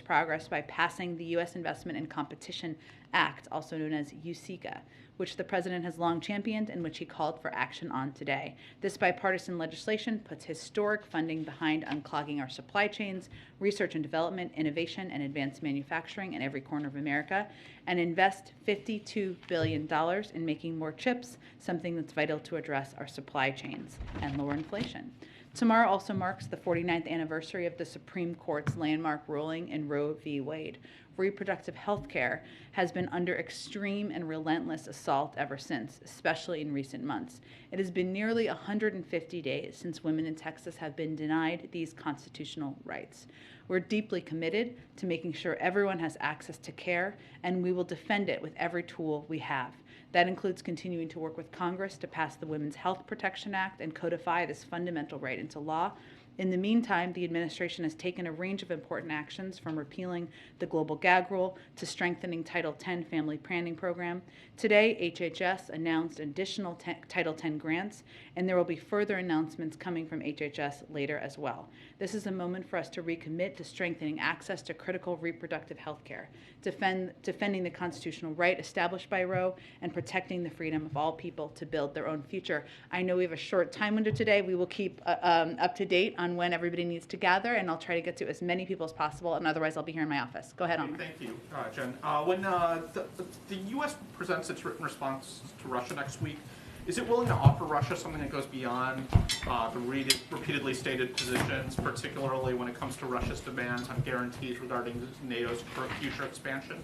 progress by passing the U.S. Investment and Competition Act, also known as USICA, which the president has long championed and which he called for action on today. This bipartisan legislation puts historic funding behind unclogging our supply chains, research and development, innovation, and advanced manufacturing in every corner of America, and invest $52 billion in making more chips, something that's vital to address our supply chains and lower inflation. Tomorrow also marks the 49th anniversary of the Supreme Court's landmark ruling in Roe v. Wade. Reproductive health care has been under extreme and relentless assault ever since, especially in recent months. It has been nearly 150 days since women in Texas have been denied these constitutional rights. We're deeply committed to making sure everyone has access to care, and we will defend it with every tool we have. That includes continuing to work with Congress to pass the Women's Health Protection Act and codify this fundamental right into law. In the meantime, the administration has taken a range of important actions, from repealing the global gag rule to strengthening Title X family planning program. Today, HHS announced additional Title X grants, and there will be further announcements coming from HHS later as well. This is a moment for us to recommit to strengthening access to critical reproductive health care, defending the constitutional right established by Roe, and protecting the freedom of all people to build their own future. I know we have a short time window today. We will keep up to date on when everybody needs to gather, and I'll try to get to as many people as possible, and otherwise I'll be here in my office. Go ahead, Omar. Thank you, Jen. When the U.S. presents its written response to Russia next week, is it willing to offer Russia something that goes beyond the repeatedly stated positions, particularly when it comes to Russia's demands on guarantees regarding NATO's future expansion?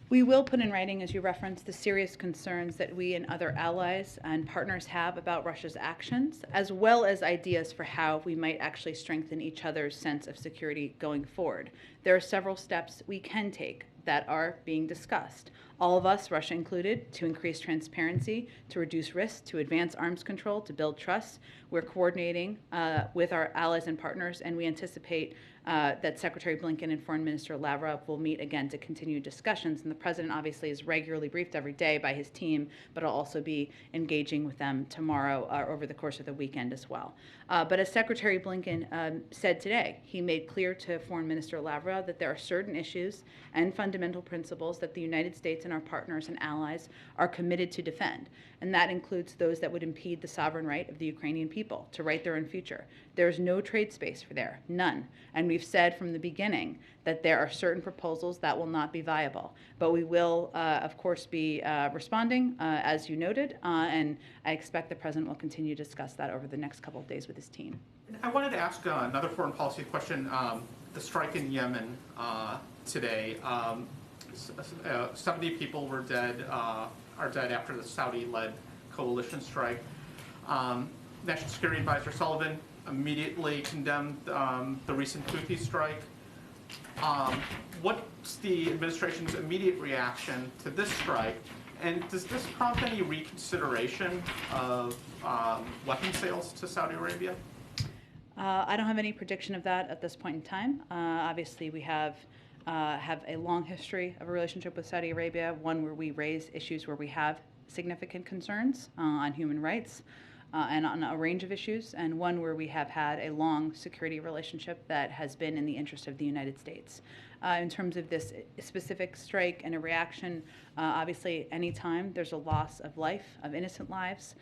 We will put in writing, as you referenced, the serious concerns that we and other allies and partners have about Russia's actions, as well as ideas for how we might actually strengthen each other's sense of security going forward. There are several steps we can take that are being discussed. All of us, Russia included, to increase transparency, to reduce risk, to advance arms control, to build trust. We're coordinating with our allies and partners, and we anticipate that Secretary Blinken and Foreign Minister Lavrov will meet again to continue discussions. And the president obviously is regularly briefed every day by his team, but I'll also be engaging with them tomorrow over the course of the weekend as well. But as Secretary Blinken said today, he made clear to Foreign Minister Lavrov that there are certain issues and fundamental principles that the United States and our partners and allies are committed to defend. And that includes those that would impede the sovereign right of the Ukrainian people to write their own future. There is no trade space for there, none. And we've said from the beginning that there are certain proposals that will not be viable. But we will, of course, be responding, as you noted, and I expect the president will continue to discuss that over the next couple of days with his team. I wanted to ask another foreign policy question. The strike in Yemen today, 70 people are dead after the Saudi-led coalition strike. National Security Advisor Sullivan immediately condemned the recent Houthi strike. What's the administration's immediate reaction to this strike? And does this prompt any reconsideration of weapons sales to Saudi Arabia? I don't have any prediction of that at this point in time. Obviously, we have a long history of a relationship with Saudi Arabia, one where we raise issues where we have significant concerns on human rights and on a range of issues, and one where we have had a long security relationship that has been in the interest of the United States. In terms of this specific strike and a reaction, obviously anytime there's a loss of life, of innocent lives,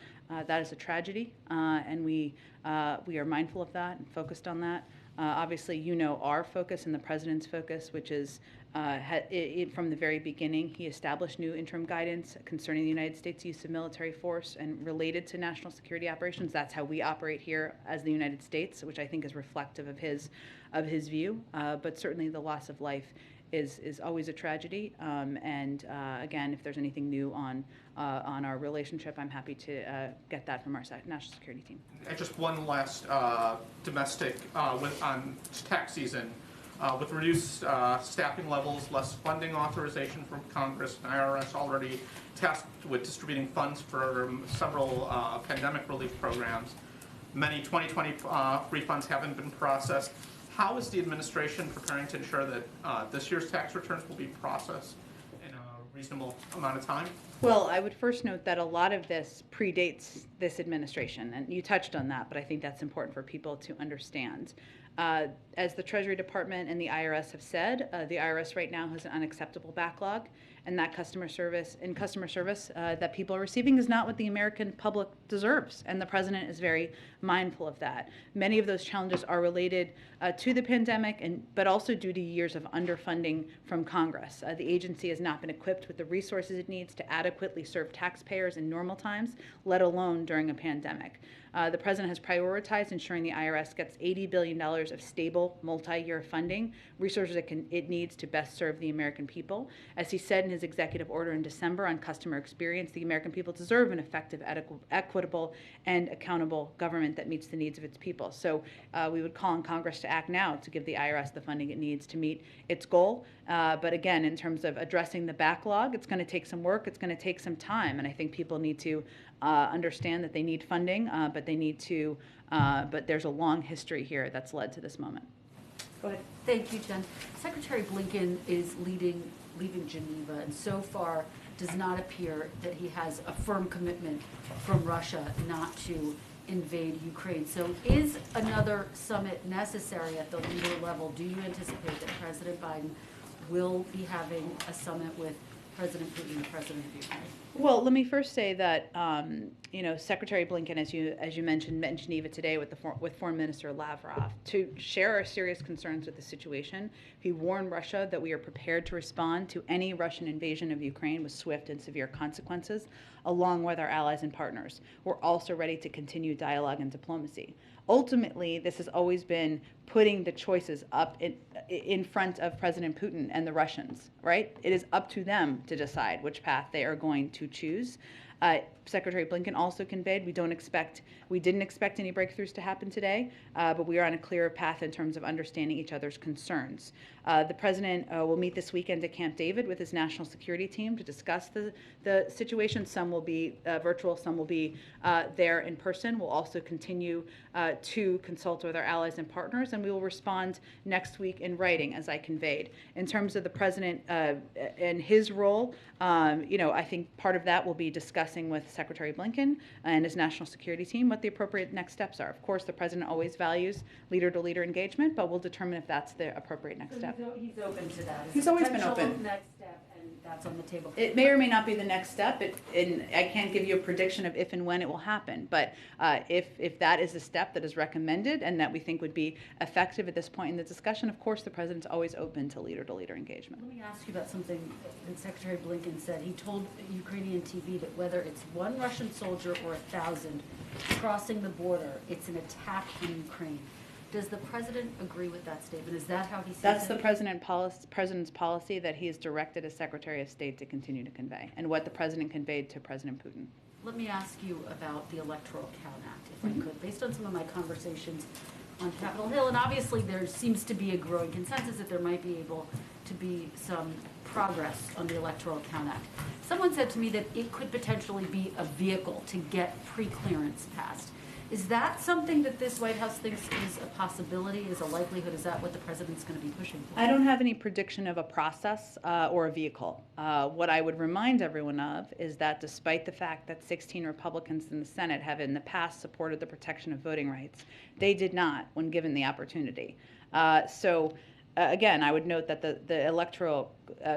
that is a tragedy, and we are mindful of that and focused on that. Obviously, you know our focus and the president's focus, which is from the very beginning, he established new interim guidance concerning the United States' use of military force and related to national security operations. That's how we operate here as the United States, which I think is reflective of his view. But certainly, the loss of life is always a tragedy. And again, if there's anything new on our relationship, I'm happy to get that from our national security team. And just one last domestic on tax season. With reduced staffing levels, less funding authorization from Congress, and IRS already tasked with distributing funds for several pandemic relief programs. Many 2020 refunds haven't been processed. How is the administration preparing to ensure that this year's tax returns will be processed in a reasonable amount of time? Well, I would first note that a lot of this predates this administration, and you touched on that, but I think that's important for people to understand. As the Treasury Department and the IRS have said, the IRS right now has an unacceptable backlog, and that customer service that people are receiving is not what the American public deserves, and the president is very mindful of that. Many of those challenges are related to the pandemic, but also due to years of underfunding from Congress. The agency has not been equipped with the resources it needs to adequately serve taxpayers in normal times, let alone during a pandemic. The president has prioritized ensuring the IRS gets $80 billion of stable multi-year funding, resources it needs to best serve the American people. As he said in his executive order in December on customer experience, the American people deserve an effective, equitable, and accountable government that meets the needs of its people. So we would call on Congress to act now to give the IRS the funding it needs to meet its goal. But again, in terms of addressing the backlog, it's going to take some work, it's going to take some time, and I think people need to understand that they need funding, but there's a long history here that's led to this moment. Go ahead. Thank you, Jen. Secretary Blinken is leaving Geneva, and so far does not appear that he has a firm commitment from Russia not to invade Ukraine. So is another summit necessary at the leader level? Do you anticipate that President Biden will be having a summit with President Putin, the president of Ukraine? Well, let me first say that Secretary Blinken, as you mentioned, met in Geneva today with Foreign Minister Lavrov to share our serious concerns with the situation. He warned Russia that we are prepared to respond to any Russian invasion of Ukraine with swift and severe consequences, along with our allies and partners. We're also ready to continue dialogue and diplomacy. Ultimately, this has always been putting the choices up in front of President Putin and the Russians, right? It is up to them to decide which path they are going to choose. Secretary Blinken also conveyed we didn't expect any breakthroughs to happen today, but we are on a clearer path in terms of understanding each other's concerns. The president will meet this weekend at Camp David with his national security team to discuss the situation. Some will be virtual, some will be there in person. We'll also continue to consult with our allies and partners, and we will respond next week in writing, as I conveyed. In terms of the president and his role, I think part of that will be discussing with Secretary Blinken and his national security team what the appropriate next steps are. Of course, the president always values leader-to-leader engagement, but we'll determine if that's the appropriate next step. He's open to that. He's always been open. Next step, and that's on the table. It may or may not be the next step, and I can't give you a prediction of if and when it will happen, but if that is the step that is recommended and that we think would be effective at this point in the discussion, of course, the president's always open to leader-to-leader engagement. Let me ask you about something that Secretary Blinken said. He told Ukrainian TV that whether it's one Russian soldier or 1,000 crossing the border, it's an attack on Ukraine. Does the president agree with that statement? Is that how he sees That's it? the president's policy that he has directed as Secretary of State to continue to convey, and what the president conveyed to President Putin. Let me ask you about the Electoral Count Act, if I could. Based on some of my conversations on Capitol Hill, and obviously there seems to be a growing consensus that there might be able to be some progress on the Electoral Count Act. Someone said to me that it could potentially be a vehicle to get pre-clearance passed. Is that something that this White House thinks is a possibility, is a likelihood? Is that what the president's going to be pushing for? I don't have any prediction of a process or a vehicle. What I would remind everyone of is that despite the fact that 16 Republicans in the Senate have in the past supported the protection of voting rights, they did not when given the opportunity. Again, I would note that the Electoral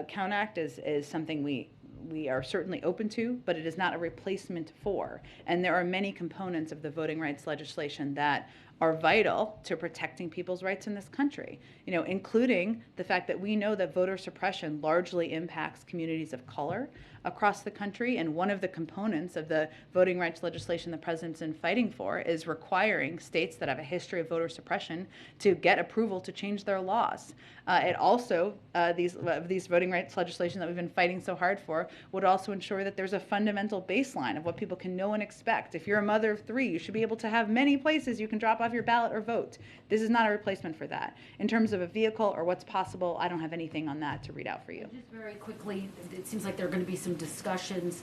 Count Act is something we are certainly open to, but it is not a replacement for. And there are many components of the voting rights legislation that are vital to protecting people's rights in this country, including the fact that we know that voter suppression largely impacts communities of color across the country. And one of the components of the voting rights legislation the president's been fighting for is requiring states that have a history of voter suppression to get approval to change their laws. It also, these voting rights legislation that we've been fighting so hard for would also ensure that there's a fundamental baseline of what people can know and expect. If you're a mother of 3, you should be able to have many places you can drop off your ballot or vote. This is not a replacement for that. In terms of a vehicle or what's possible, I don't have anything on that to read out for you. Just very quickly, it seems like there are going to be some discussions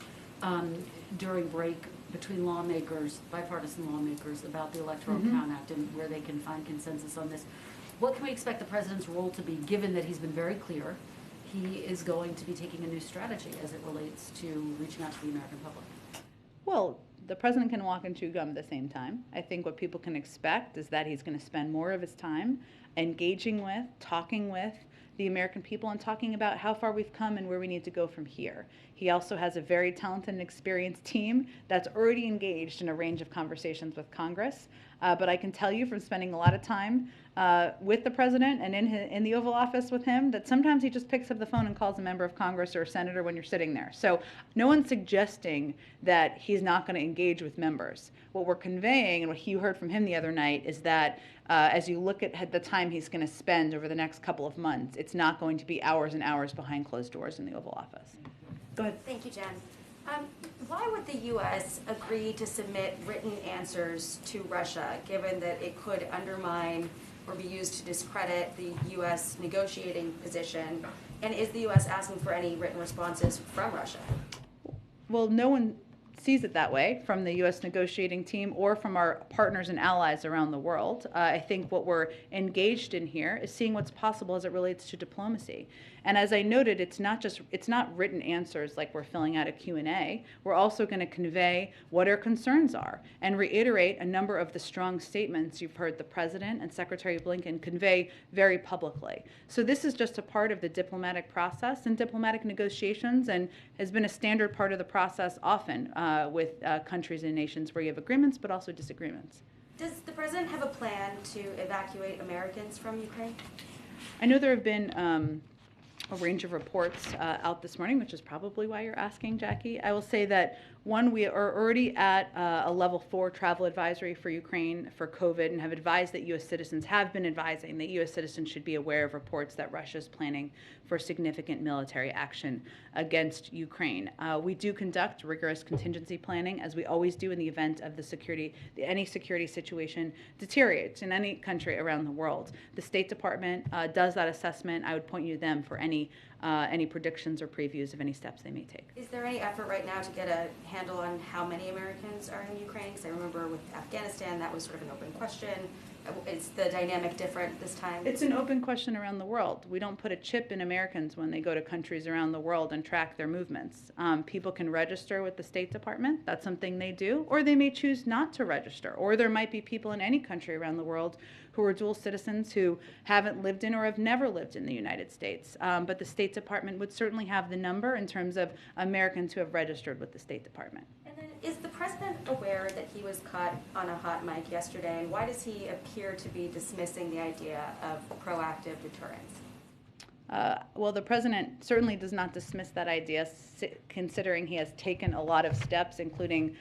during break between lawmakers, bipartisan lawmakers, about the Electoral Count Act and where they can find consensus on this. What can we expect the president's role to be, given that he's been very clear he is going to be taking a new strategy as it relates to reaching out to the American public? Well, the president can walk and chew gum at the same time. I think what people can expect is that he's going to spend more of his time engaging with, talking with the American people and talking about how far we've come and where we need to go from here. He also has a very talented and experienced team that's already engaged in a range of conversations with Congress. But I can tell you from spending a lot of time with the president and in the Oval Office with him that sometimes he just picks up the phone and calls a member of Congress or a senator when you're sitting there. So no one's suggesting that he's not going to engage with members. What we're conveying, and what you heard from him the other night, is that as you look at the time he's going to spend over the next couple of months, it's not going to be hours and hours behind closed doors in the Oval Office. Go ahead. Thank you, Jen. Why would the U.S. agree to submit written answers to Russia, given that it could undermine or be used to discredit the U.S. negotiating position? And is the U.S. asking for any written responses from Russia? Well, no one sees it that way from the U.S. negotiating team or from our partners and allies around the world. I think what we're engaged in here is seeing what's possible as it relates to diplomacy. And as I noted, it's not written answers like we're filling out a Q&A. We're also going to convey what our concerns are and reiterate a number of the strong statements you've heard the President and Secretary Blinken convey very publicly. So this is just a part of the diplomatic process and diplomatic negotiations, and has been a standard part of the process often with countries and nations where you have agreements but also disagreements. Does the President have a plan to evacuate Americans from Ukraine? I know there have been a range of reports out this morning, which is probably why you're asking, Jackie. I will say that, one, we are already at a level 4 travel advisory for Ukraine for COVID and have advised that U.S. citizens have been advising that U.S. citizens should be aware of reports that Russia is planning for significant military action against Ukraine. We do conduct rigorous contingency planning, as we always do in the event of any security situation deteriorates in any country around the world. The State Department does that assessment. I would point you to them for any predictions or previews of any steps they may take. Is there any effort right now to get a handle on how many Americans are in Ukraine? Because I remember with Afghanistan, that was sort of an open question. Is the dynamic different this time? It's an open question around the world. We don't put a chip in Americans when they go to countries around the world and track their movements. People can register with the State Department. That's something they do. Or they may choose not to register. Or there might be people in any country around the world who are dual citizens who haven't lived in or have never lived in the United States. But the State Department would certainly have the number in terms of Americans who have registered with the State Department. And then, is the President aware that he was caught on a hot mic yesterday, and why does he appear to be dismissing the idea of proactive deterrence? Well, the President certainly does not dismiss that idea, considering he has taken a lot of steps, including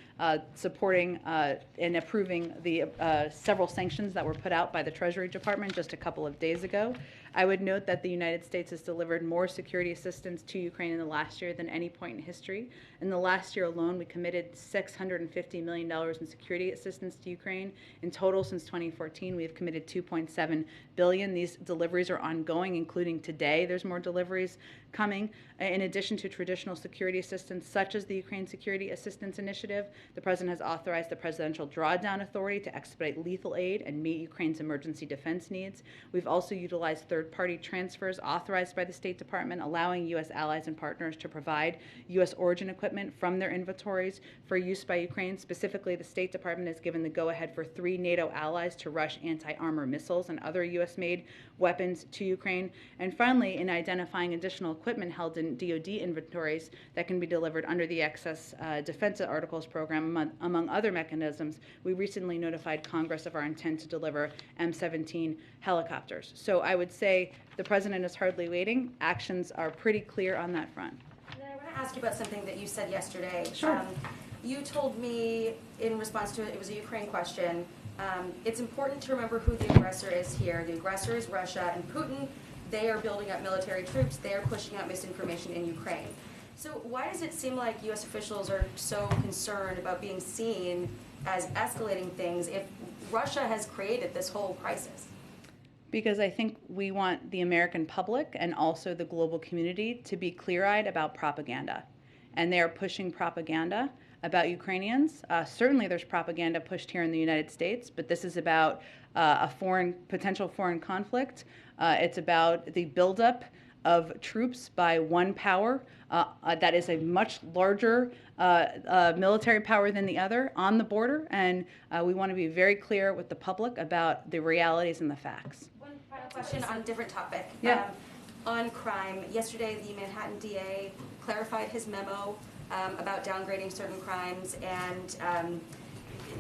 supporting and approving the several sanctions that were put out by the Treasury Department just a couple of days ago. I would note that the United States has delivered more security assistance to Ukraine in the last year than any point in history. In the last year alone, we committed $650 million in security assistance to Ukraine. In total, since 2014, we have committed $2.7 billion. These deliveries are ongoing, including today. There's more deliveries coming. In addition to traditional security assistance, such as the Ukraine Security Assistance Initiative, the President has authorized the Presidential Drawdown Authority to expedite lethal aid and meet Ukraine's emergency defense needs. We've also utilized third-party transfers authorized by the State Department, allowing U.S. allies and partners to provide U.S. origin equipment from their inventories for use by Ukraine. Specifically, the State Department has given the go-ahead for 3 NATO allies to rush anti-armor missiles and other U.S.-made weapons to Ukraine. And finally, in identifying additional equipment held in DoD inventories that can be delivered under the Excess Defense Articles Program, among other mechanisms, we recently notified Congress of our intent to deliver M17 helicopters. So I would say the President is hardly waiting. Actions are pretty clear on that front. And then I want to ask you about something that you said yesterday. Sure. You told me in response to it was a Ukraine question, it's important to remember who the aggressor is here. The aggressor is Russia and Putin. They are building up military troops. They are pushing out misinformation in Ukraine. So why does it seem like U.S. officials are so concerned about being seen as escalating things if Russia has created this whole crisis? Because I think we want the American public and also the global community to be clear-eyed about propaganda. And they are pushing propaganda about Ukrainians. Certainly there's propaganda pushed here in the United States, but this is about a potential foreign conflict. It's about the buildup of troops by one power that is a much larger military power than the other on the border, and we want to be very clear with the public about the realities and the facts. One final question on a different topic. Yeah. On crime, yesterday the Manhattan DA clarified his memo about downgrading certain crimes, and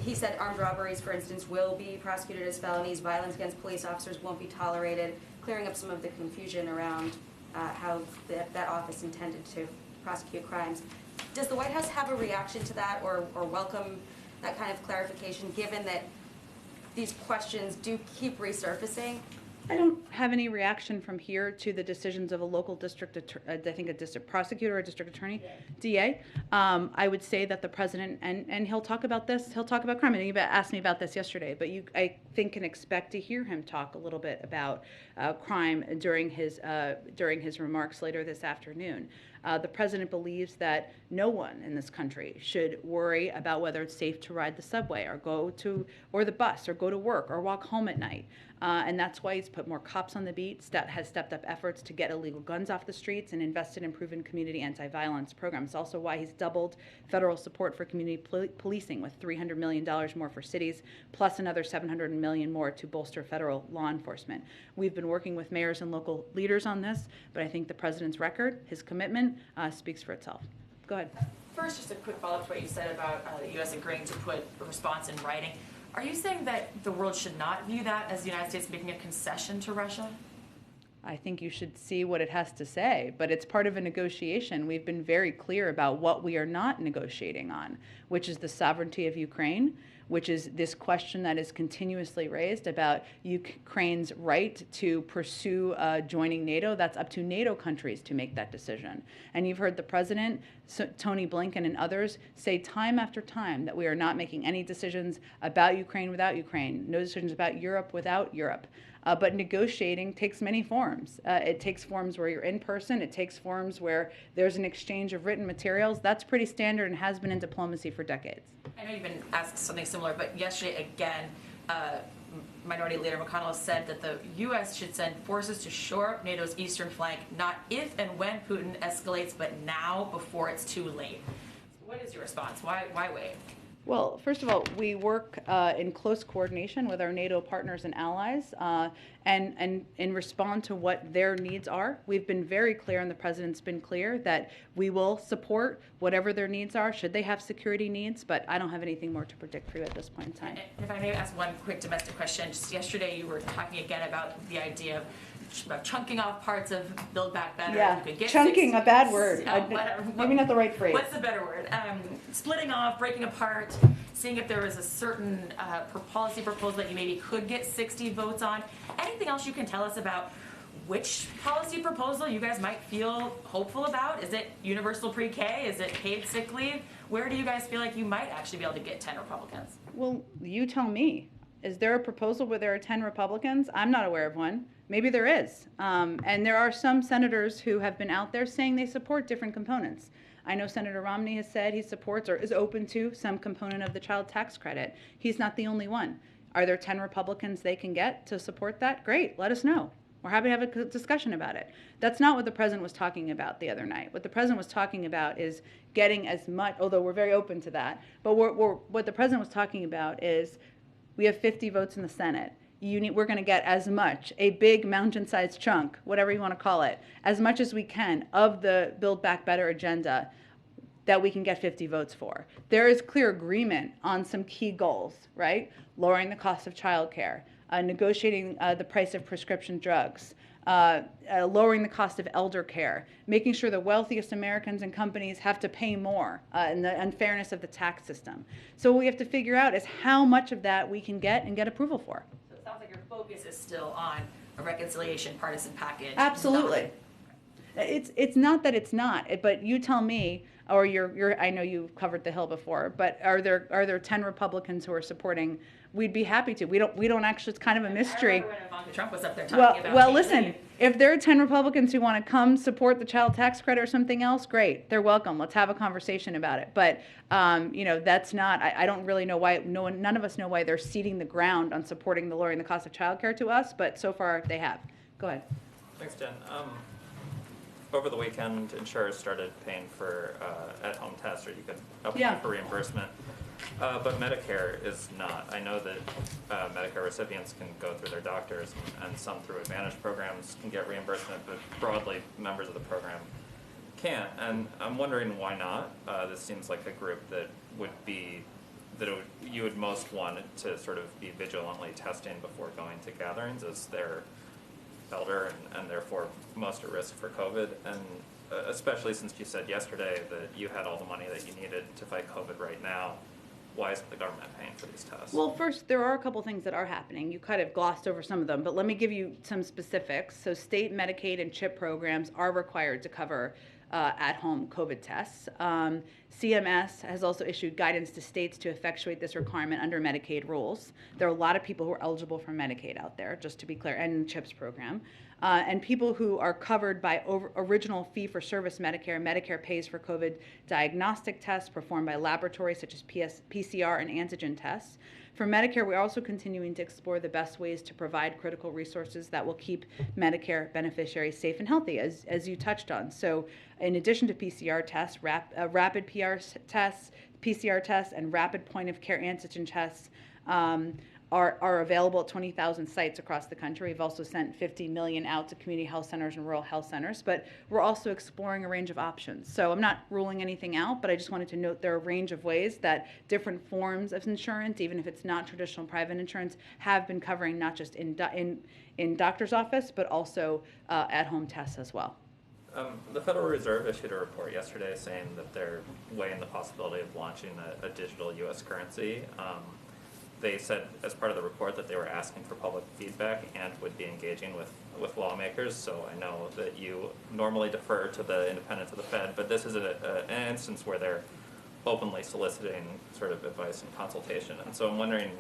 he said armed robberies, for instance, will be prosecuted as felonies, violence against police officers won't be tolerated, clearing up some of the confusion around how that office intended to prosecute crimes. Does the White House have a reaction to that, or welcome that kind of clarification, given that these questions do keep resurfacing? I don't have any reaction from here to the decisions of a local district, I think a district prosecutor or district attorney, DA. I would say that the president, and he'll talk about this, he'll talk about crime, and he asked me about this yesterday, but I think can expect to hear him talk a little bit about crime during his remarks later this afternoon. The president believes that no one in this country should worry about whether it's safe to ride the subway or the bus or go to work or walk home at night. And that's why he's put more cops on the beat, has stepped up efforts to get illegal guns off the streets, and invested in proven community anti-violence programs. It's also why he's doubled federal support for community policing with $300 million more for cities, plus another $700 million more to bolster federal law enforcement. We've been working with mayors and local leaders on this, but I think the president's record, his commitment, speaks for itself. Go ahead. First, just a quick follow-up to what you said about the U.S. agreeing to put a response in writing. Are you saying that the world should not view that as the United States making a concession to Russia? I think you should see what it has to say, but it's part of a negotiation. We've been very clear about what we are not negotiating on, which is the sovereignty of Ukraine, which is this question that is continuously raised about Ukraine's right to pursue joining NATO. That's up to NATO countries to make that decision. And you've heard the president, Tony Blinken, and others say time after time that we are not making any decisions about Ukraine without Ukraine, no decisions about Europe without Europe. But negotiating takes many forms. It takes forms where you're in person. It takes forms where there's an exchange of written materials. That's pretty standard and has been in diplomacy for decades. I know you've been asked something similar, but yesterday again, Minority Leader McConnell said that the U.S. should send forces to shore up NATO's eastern flank, not if and when Putin escalates, but now before it's too late. What is your response? Why wait? Well, first of all, we work in close coordination with our NATO partners and allies, and respond to what their needs are. We've been very clear, and the president's been clear, that we will support whatever their needs are, should they have security needs, but I don't have anything more to predict for you at this point in time. And if I may ask one quick domestic question, just yesterday you were talking again about the idea of chunking off parts of Build Back Better. Yeah, you could get chunking, a bad word. Whatever. Maybe not the right phrase. What's the better word? Splitting off, breaking apart, seeing if there was a certain policy proposal that you maybe could get 60 votes on. Anything else you can tell us about which policy proposal you guys might feel hopeful about? Is it universal pre-K? Is it paid sick leave? Where do you guys feel like you might actually be able to get 10 Republicans? Well, you tell me. Is there a proposal where there are 10 Republicans? I'm not aware of one. Maybe there is. And there are some senators who have been out there saying they support different components. I know Senator Romney has said he supports or is open to some component of the child tax credit. He's not the only one. Are there 10 Republicans they can get to support that? Great, let us know. We're happy to have a discussion about it. That's not what the president was talking about the other night. What the president was talking about is getting as much, although we're very open to that, but what the president was talking about is we have 50 votes in the Senate. We're going to get as much, a big mountain-sized chunk, whatever you want to call it, as much as we can of the Build Back Better agenda that we can get 50 votes for. There is clear agreement on some key goals, right? Lowering the cost of childcare, negotiating the price of prescription drugs, lowering the cost of elder care, making sure the wealthiest Americans and companies have to pay more, and the unfairness of the tax system. So what we have to figure out is how much of that we can get and get approval for. So it sounds like your focus is still on a reconciliation partisan package. Absolutely. It's not that it's not, but you tell me, or I know you've covered the Hill before, but are there 10 Republicans who are supporting? We'd be happy to. We don't actually. It's kind of a mystery. I remember when Ivanka Trump was up there talking about. Well, listen. If there are 10 Republicans who want to come support the child tax credit or something else, great. They're welcome. Let's have a conversation about it. But that's not. I don't really know why. None of us know why they're ceding the ground on supporting the lowering the cost of childcare to us. But so far they have. Go ahead. Thanks, Jen. over the weekend, insurers started paying for at-home tests, or you could apply Yeah. for reimbursement. But Medicare is not. I know that Medicare recipients can go through their doctors, and some through Advantage programs can get reimbursement, but broadly, members of the program can't. And I'm wondering why not. This seems like a group that would be, you would most want to sort of be vigilantly testing before going to gatherings, as they're elder and therefore most at risk for COVID. And especially since you said yesterday that you had all the money that you needed to fight COVID right now, why isn't the government paying for these tests? Well, first, there are a couple things that are happening. You kind of glossed over some of them, but let me give you some specifics. So state Medicaid and CHIP programs are required to cover at-home COVID tests. CMS has also issued guidance to states to effectuate this requirement under Medicaid rules. There are a lot of people who are eligible for Medicaid out there, just to be clear, and CHIPS program. And people who are covered by original fee-for-service Medicare. Medicare pays for COVID diagnostic tests performed by laboratories such as PCR and antigen tests. For Medicare, we're also continuing to explore the best ways to provide critical resources that will keep Medicare beneficiaries safe and healthy, as you touched on. So in addition to PCR tests, rapid PCR tests, and rapid point-of-care antigen tests are available at 20,000 sites across the country. We've also sent 50 million out to community health centers and rural health centers, but we're also exploring a range of options. So I'm not ruling anything out, but I just wanted to note there are a range of ways that different forms of insurance, even if it's not traditional private insurance, have been covering not just in doctor's office, but also at-home tests as well. The Federal Reserve issued a report yesterday saying that they're weighing the possibility of launching a digital U.S. currency. They said as part of the report that they were asking for public feedback and would be engaging with lawmakers. So I know that you normally defer to the independence of the Fed, but this is an instance where they're openly soliciting sort of advice and consultation. And so I'm wondering,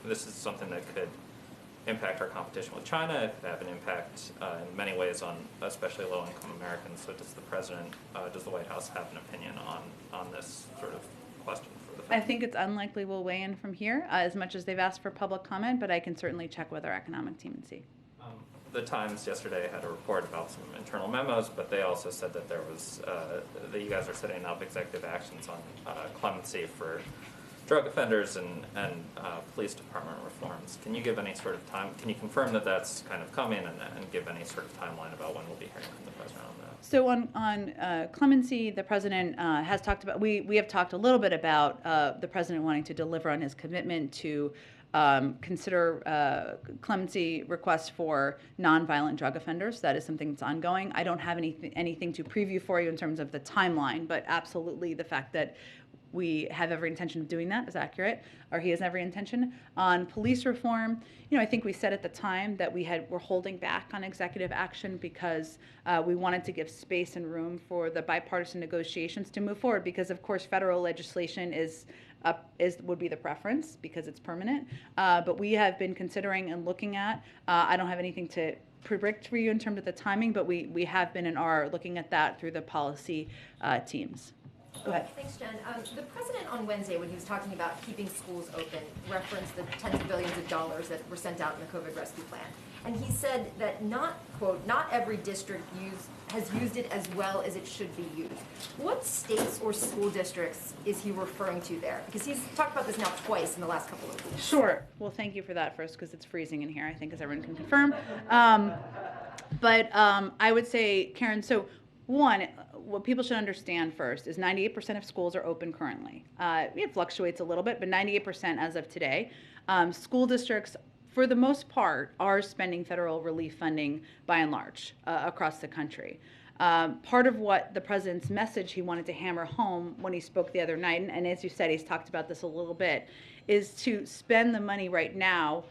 this is something that could impact our competition with China. It could have an impact in many ways on especially low-income Americans. So does the White House have an opinion on this sort of question? I think it's unlikely we'll weigh in from here, as much as they've asked for public comment, but I can certainly check with our economic team and see. The Times yesterday had a report about some internal memos, but they also said that there was that you guys are setting up executive actions on clemency for drug offenders and police department reforms. Can you give any sort of time? Can you confirm that that's kind of coming and give any sort of timeline about when we'll be hearing from the president on that? So on clemency, the president has talked about. We have talked a little bit about the president wanting to deliver on his commitment to consider clemency requests for nonviolent drug offenders. That is something that's ongoing. I don't have anything to preview for you in terms of the timeline, but absolutely the fact that we have every intention of doing that is accurate, or he has every intention. On police reform, I think we said at the time that we're holding back on executive action because we wanted to give space and room for the bipartisan negotiations to move forward, because of course federal legislation would be the preference because it's permanent. But we have been considering and looking at, I don't have anything to predict for you in terms of the timing, but we have been and are looking at that through the policy teams. Go ahead. Thanks, Jen. The president on Wednesday, when he was talking about keeping schools open, referenced the tens of billions of dollars that were sent out in the COVID rescue plan. And he said that quote, not every district has used it as well as it should be used. What states or school districts is he referring to there? Because he's talked about this now twice in the last couple of weeks. Sure. Well, thank you for that first, because it's freezing in here, I think, as everyone can confirm. But I would say, Karen, so one, what people should understand first is 98% of schools are open currently. It fluctuates a little bit, but 98% as of today. School districts, for the most part, are spending federal relief funding by and large across the country. Part of what the president's message he wanted to hammer home when he spoke the other night, and as you said, he's talked about this a little bit, is to spend the money right now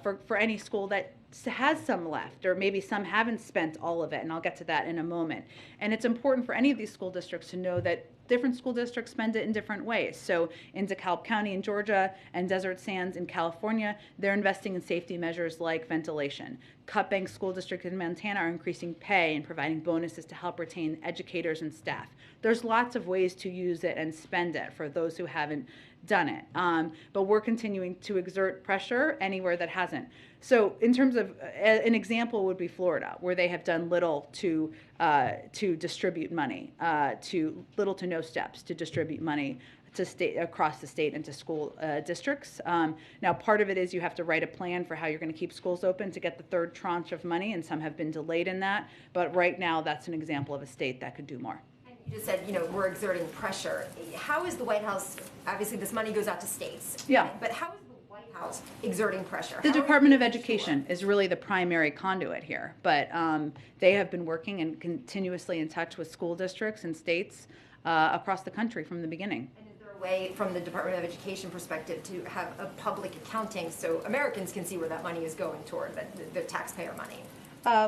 for any school that has some left, or maybe some haven't spent all of it, and I'll get to that in a moment. And it's important for any of these school districts to know that different school districts spend it in different ways. So in DeKalb County in Georgia and Desert Sands in California, they're investing in safety measures like ventilation. Cut Bank School District in Montana are increasing pay and providing bonuses to help retain educators and staff. There's lots of ways to use it and spend it for those who haven't done it. But we're continuing to exert pressure anywhere that hasn't. So in terms of an example would be Florida, where they have done little to distribute money, to little to no steps to distribute money to state across the state and to school districts. Now, part of it is you have to write a plan for how you're going to keep schools open to get the third tranche of money, and some have been delayed in that. But right now, that's an example of a state that could do more. You just said, we're exerting pressure. How is the White House, obviously this money goes out to states. Yeah. But how is the White House exerting pressure? The How are Department of they Education is really the primary conduit here, but they have been working and continuously in touch with school districts and states across the country from the beginning. And is there a way, from the Department of Education perspective, to have a public accounting so Americans can see where that money is going toward, the taxpayer money?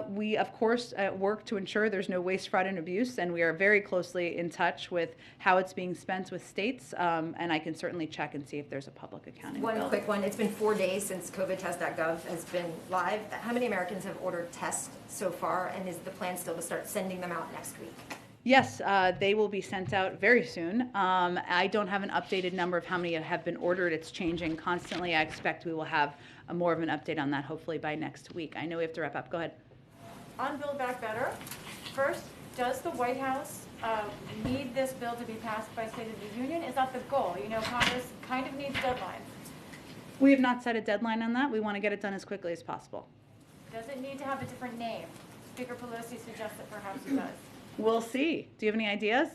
We, of course, work to ensure there's no waste, fraud, and abuse, and we are very closely in touch with how it's being spent with states, and I can certainly check and see if there's a public accounting One bill. quick one. It's been 4 days since covidtest.gov has been live. How many Americans have ordered tests so far, and is the plan still to start sending them out next week? Yes, they will be sent out very soon. I don't have an updated number of how many have been ordered. It's changing constantly. I expect we will have more of an update on that hopefully by next week. I know we have to wrap up. Go ahead. On Build Back Better, first, does the White House need this bill to be passed by State of the Union? Is that the goal? Congress kind of needs deadlines. We have not set a deadline on that. We want to get it done as quickly as possible. Does it need to have a different name? Speaker Pelosi suggests that perhaps it does. We'll see. Do you have any ideas?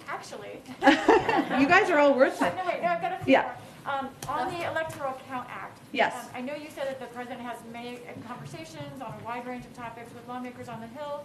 Actually. You guys are all worth it. No, wait, no, I've got a few Yeah. more. On the Electoral Count Act. Yes. I know you said that the president has many conversations on a wide range of topics with lawmakers on the Hill.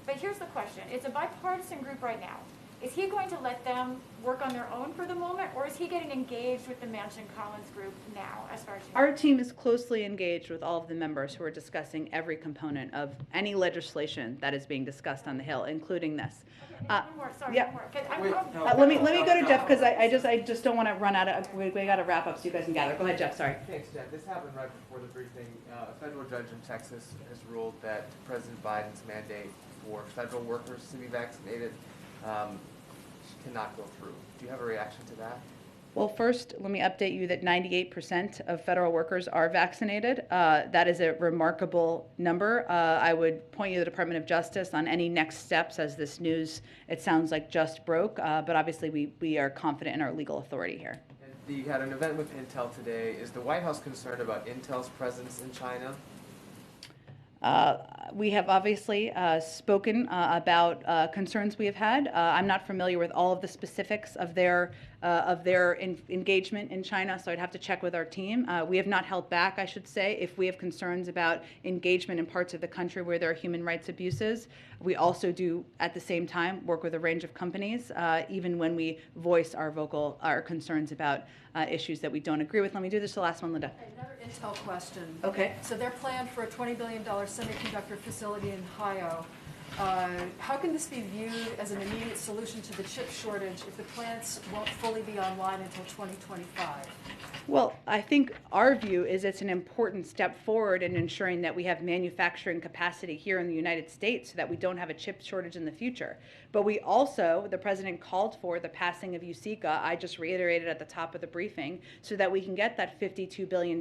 But here's the question. It's a bipartisan group right now. Is he going to let them work on their own for the moment, or is he getting engaged with the Manchin-Collins group now, as far as you know? Our team is closely engaged with all of the members who are discussing every component of any legislation that is being discussed on the Hill, including this. One more, sorry, yeah. one more. 'Cause Let me go to Jeff because I just don't want to run out of. We got to wrap up so you guys can gather. Go ahead, Jeff. Sorry. Thanks, Jen. This happened right before the briefing. A federal judge in Texas has ruled that President Biden's mandate for federal workers to be vaccinated cannot go through. Do you have a reaction to that? Well, first, let me update you that 98% of federal workers are vaccinated. That is a remarkable number. I would point you to the Department of Justice on any next steps as this news, it sounds like, just broke. But obviously, we are confident in our legal authority here. And you had an event with Intel today. Is the White House concerned about Intel's presence in China? We have obviously spoken about concerns we have had. I'm not familiar with all of the specifics of their engagement in China, so I'd have to check with our team. We have not held back, I should say, if we have concerns about engagement in parts of the country where there are human rights abuses. We also do, at the same time, work with a range of companies, even when we voice our concerns about issues that we don't agree with. Let me do this the last one, Linda. Another Intel question. Okay. So they're planned for a $20 billion semiconductor facility in Ohio. How can this be viewed as an immediate solution to the chip shortage if the plants won't fully be online until 2025? Well, I think our view is it's an important step forward in ensuring that we have manufacturing capacity here in the United States so that we don't have a chip shortage in the future. But we also, the president called for the passing of USICA, I just reiterated at the top of the briefing, so that we can get that $52 billion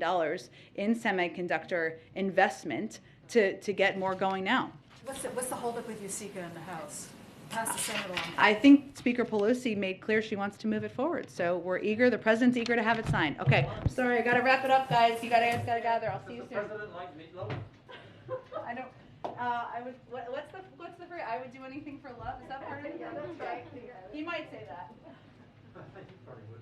in semiconductor investment to get more going now. What's the holdup with USICA in the House? Pass the Senate along. I think Speaker Pelosi made clear she wants to move it forward. So we're eager, the president's eager to have it signed. Okay, sorry, I gotta wrap it up, guys. You guys gotta gather. I'll see you soon. President like meatloaf? I don't, what's the phrase? I would do anything for love? Is that part of it? Yeah, that's right. He might say that. I think you probably would.